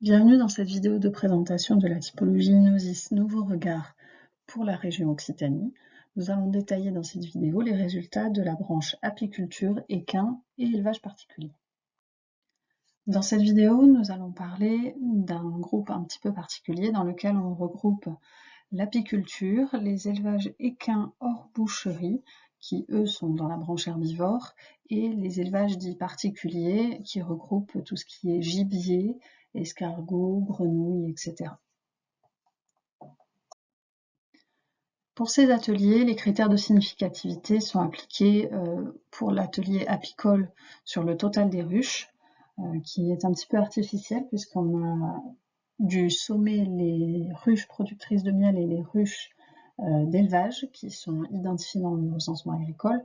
Bienvenue dans cette vidéo de présentation de la typologie Inosis Nouveau Regard pour la région Occitanie. Nous allons détailler dans cette vidéo les résultats de la branche apiculture, équin et élevage particulier. Dans cette vidéo, nous allons parler d'un groupe un petit peu particulier dans lequel on regroupe l'apiculture, les élevages équins hors boucherie, qui eux sont dans la branche herbivore, et les élevages dits particuliers qui regroupent tout ce qui est gibier, escargots, grenouilles, etc. Pour ces ateliers, les critères de significativité sont appliqués pour l'atelier apicole sur le total des ruches, qui est un petit peu artificiel puisqu'on a dû sommer les ruches productrices de miel et les ruches d'élevage qui sont identifiées dans le recensement agricole,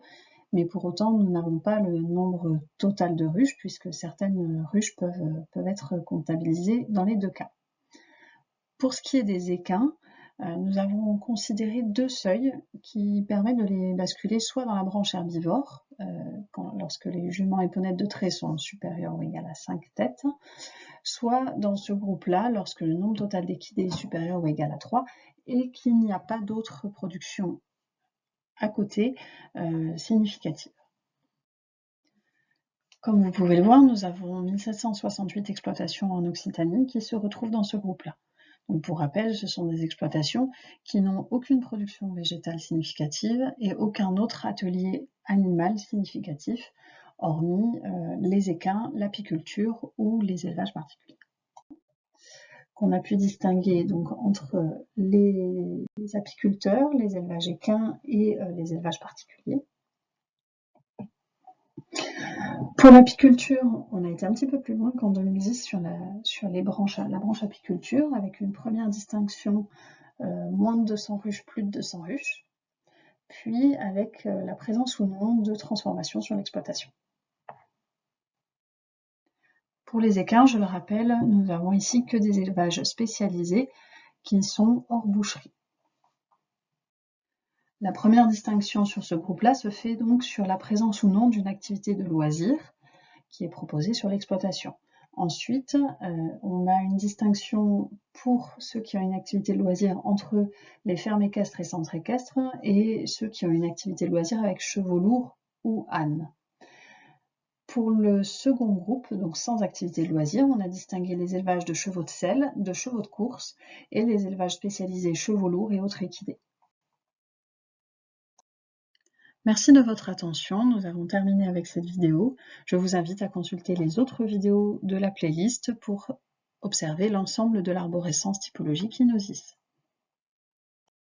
mais pour autant nous n'avons pas le nombre total de ruches puisque certaines ruches peuvent être comptabilisées dans les deux cas. Pour ce qui est des équins, nous avons considéré deux seuils qui permettent de les basculer soit dans la branche herbivore, lorsque les juments éponnettes de trait sont supérieurs ou égales à 5 têtes, soit dans ce groupe-là, lorsque le nombre total d'équidés est supérieur ou égal à 3 et qu'il n'y a pas d'autres productions à côté significatives. Comme vous pouvez le voir, nous avons 1768 exploitations en Occitanie qui se retrouvent dans ce groupe-là. Donc pour rappel, ce sont des exploitations qui n'ont aucune production végétale significative et aucun autre atelier animal significatif, hormis les équins, l'apiculture ou les élevages particuliers. Qu'on a pu distinguer donc entre les apiculteurs, les élevages équins et les élevages particuliers. Pour l'apiculture, on a été un petit peu plus loin qu'en 2010 sur la branche apiculture, avec une première distinction moins de 200 ruches, plus de 200 ruches, puis avec la présence ou non de transformation sur l'exploitation. Pour les équins, je le rappelle, nous avons ici que des élevages spécialisés qui sont hors boucherie. La première distinction sur ce groupe-là se fait donc sur la présence ou non d'une activité de loisir qui est proposée sur l'exploitation. Ensuite, on a une distinction pour ceux qui ont une activité de loisir entre les fermes équestres et centres équestres et ceux qui ont une activité de loisir avec chevaux lourds ou ânes. Pour le second groupe, donc sans activité de loisir, on a distingué les élevages de chevaux de selle, de chevaux de course et les élevages spécialisés chevaux lourds et autres équidés. Merci de votre attention, nous avons terminé avec cette vidéo. Je vous invite à consulter les autres vidéos de la playlist pour observer l'ensemble de l'arborescence typologique Inosis.